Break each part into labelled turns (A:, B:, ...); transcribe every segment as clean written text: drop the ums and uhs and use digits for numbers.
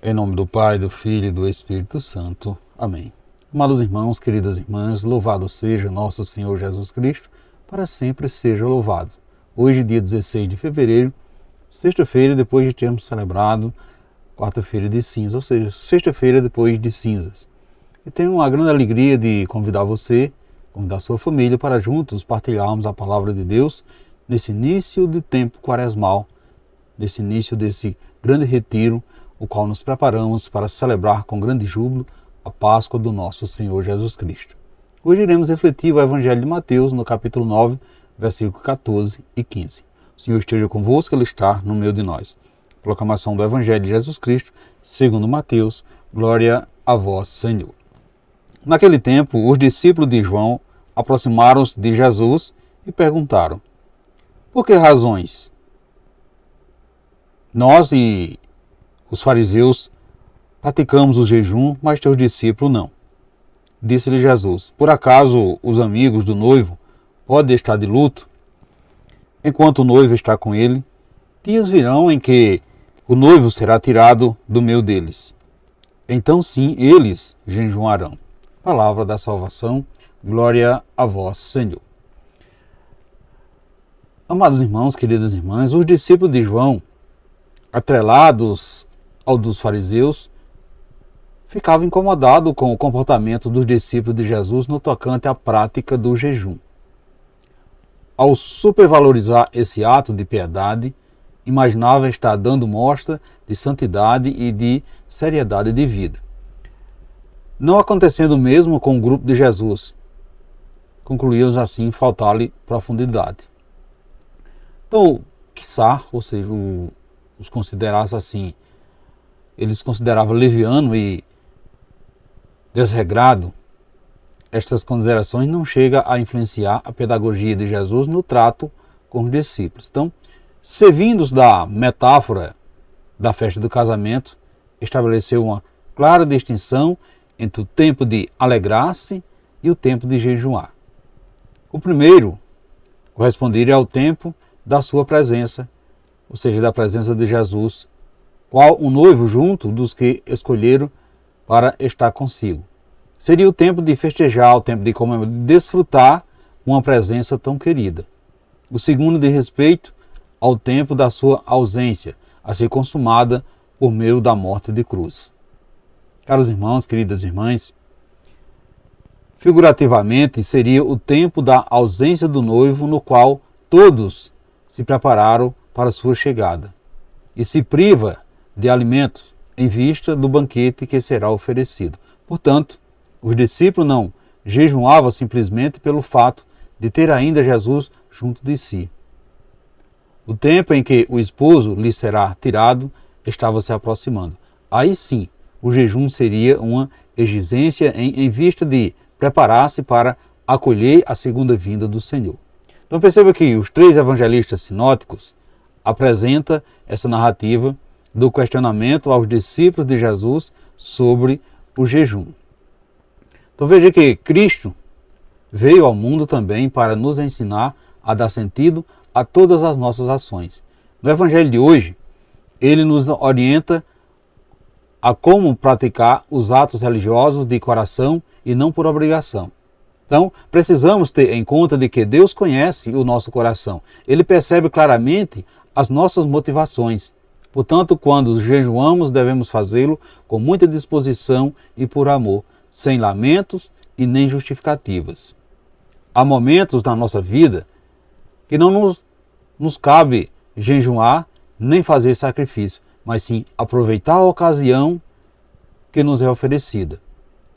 A: Em nome do Pai, do Filho e do Espírito Santo. Amém. Amados irmãos, queridas irmãs, louvado seja nosso Senhor Jesus Cristo, para sempre seja louvado. Hoje, dia 16 de fevereiro, sexta-feira, depois de termos celebrado quarta-feira de cinzas, ou seja, sexta-feira depois de cinzas. E tenho uma grande alegria de convidar você, convidar sua família, para juntos partilharmos a palavra de Deus nesse início de tempo quaresmal, nesse início desse grande retiro, o qual nos preparamos para celebrar com grande júbilo a Páscoa do nosso Senhor Jesus Cristo. Hoje iremos refletir o Evangelho de Mateus, no capítulo 9, versículos 14 e 15. O Senhor esteja convosco, Ele está no meio de nós. Proclamação do Evangelho de Jesus Cristo, segundo Mateus. Glória a vós, Senhor. Naquele tempo, os discípulos de João aproximaram-se de Jesus e perguntaram: por que razões nós e os fariseus praticamos o jejum, mas teus discípulos não? Disse-lhe Jesus: por acaso os amigos do noivo podem estar de luto enquanto o noivo está com ele? Dias virão em que o noivo será tirado do meio deles. Então sim, eles jejuarão. Palavra da salvação, glória a vós, Senhor. Amados irmãos, queridas irmãs, os discípulos de João, atrelados ao dos fariseus, ficavam incomodados com o comportamento dos discípulos de Jesus no tocante à prática do jejum. Ao supervalorizar esse ato de piedade, imaginavam estar dando mostra de santidade e de seriedade de vida. Não acontecendo o mesmo com o grupo de Jesus, concluímos assim faltar-lhe profundidade. Então, quiçá, ou seja, os considerasse assim, eles consideravam leviano e desregrado. Estas considerações não chegam a influenciar a pedagogia de Jesus no trato com os discípulos. Então, servindo-se da metáfora da festa do casamento, estabeleceu uma clara distinção entre o tempo de alegrar-se e o tempo de jejuar. O primeiro corresponderia ao tempo da sua presença, ou seja, da presença de Jesus, qual um noivo junto dos que escolheram para estar consigo. Seria o tempo de festejar, o tempo de comemorar, de desfrutar uma presença tão querida. O segundo, de respeito ao tempo da sua ausência, a ser consumada por meio da morte de cruz. Caros irmãos, queridas irmãs, figurativamente seria o tempo da ausência do noivo, no qual todos se prepararam para sua chegada e se priva de alimentos em vista do banquete que será oferecido. Portanto, os discípulos não jejuavam simplesmente pelo fato de ter ainda Jesus junto de si. O tempo em que o esposo lhe será tirado estava se aproximando. Aí sim, o jejum seria uma exigência em vista de preparar-se para acolher a segunda vinda do Senhor. Então perceba que os três evangelistas sinóticos apresentam essa narrativa do questionamento aos discípulos de Jesus sobre o jejum. Então veja que Cristo veio ao mundo também para nos ensinar a dar sentido a todas as nossas ações. No Evangelho de hoje, ele nos orienta a como praticar os atos religiosos de coração e não por obrigação. Então, precisamos ter em conta de que Deus conhece o nosso coração. Ele percebe claramente as nossas motivações. Portanto, quando jejuamos, devemos fazê-lo com muita disposição e por amor, sem lamentos e nem justificativas. Há momentos na nossa vida que não nos cabe jejuar nem fazer sacrifício, mas sim aproveitar a ocasião que nos é oferecida.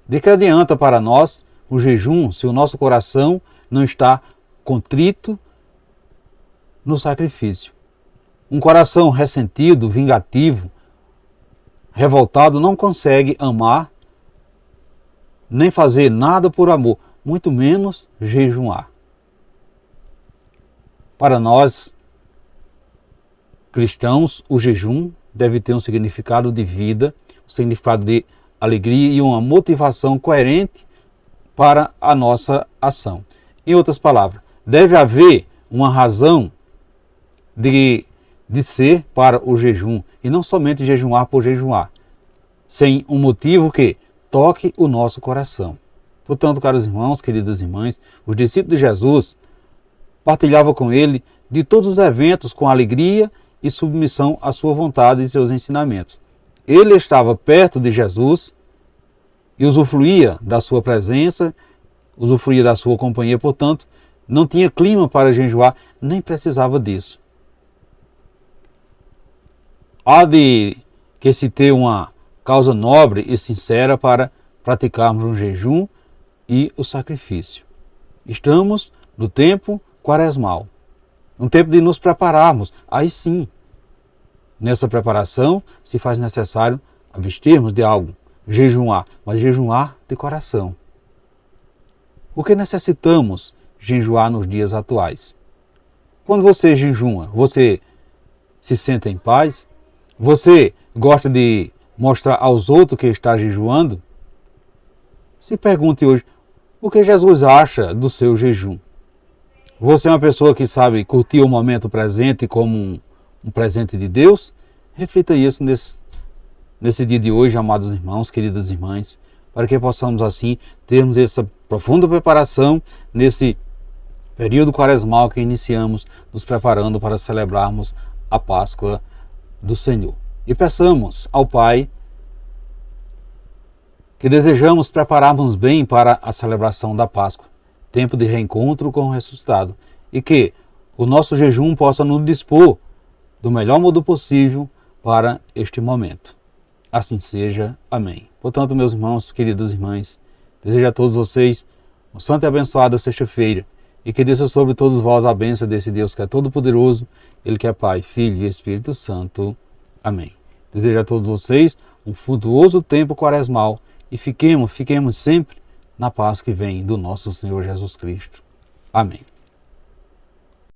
A: De que adianta para nós o jejum se o nosso coração não está contrito no sacrifício? Um coração ressentido, vingativo, revoltado não consegue amar nem fazer nada por amor, muito menos jejuar. Para nós, cristãos, o jejum deve ter um significado de vida, um significado de alegria e uma motivação coerente para a nossa ação. Em outras palavras, deve haver uma razão de ser para o jejum, e não somente jejuar por jejuar. sem um motivo que toque o nosso coração. Portanto, caros irmãos, queridas irmãs, os discípulos de Jesus partilhavam com ele de todos os eventos com alegria e submissão à sua vontade e seus ensinamentos. Ele estava perto de Jesus e usufruía da sua presença, usufruía da sua companhia, portanto, não tinha clima para jejuar, nem precisava disso. Há de que se ter uma causa nobre e sincera para praticarmos um jejum e o sacrifício. Estamos no tempo quaresmal, um tempo de nos prepararmos. Aí sim, nessa preparação se faz necessário abstermos de algo, jejuar, mas jejuar de coração. O que necessitamos jejuar nos dias atuais? Quando você jejua, você se sente em paz? Você gosta de mostrar aos outros que está jejuando? Se pergunte hoje, o que Jesus acha do seu jejum? Você é uma pessoa que sabe curtir o momento presente como um presente de Deus? Reflita isso nesse dia de hoje, amados irmãos, queridas irmãs, para que possamos assim termos essa profunda preparação nesse período quaresmal que iniciamos, nos preparando para celebrarmos a Páscoa do Senhor. E peçamos ao Pai que desejamos prepararmos bem para a celebração da Páscoa, tempo de reencontro com o ressuscitado, e que o nosso jejum possa nos dispor do melhor modo possível para este momento. Assim seja. Amém. Portanto, meus irmãos, queridas irmãs, desejo a todos vocês uma santa e abençoada sexta-feira, e que desça sobre todos vós a bênção desse Deus que é todo-poderoso, Ele que é Pai, Filho e Espírito Santo. Amém. Desejo a todos vocês um frutuoso tempo quaresmal e fiquemos sempre na paz que vem do nosso Senhor Jesus Cristo. Amém.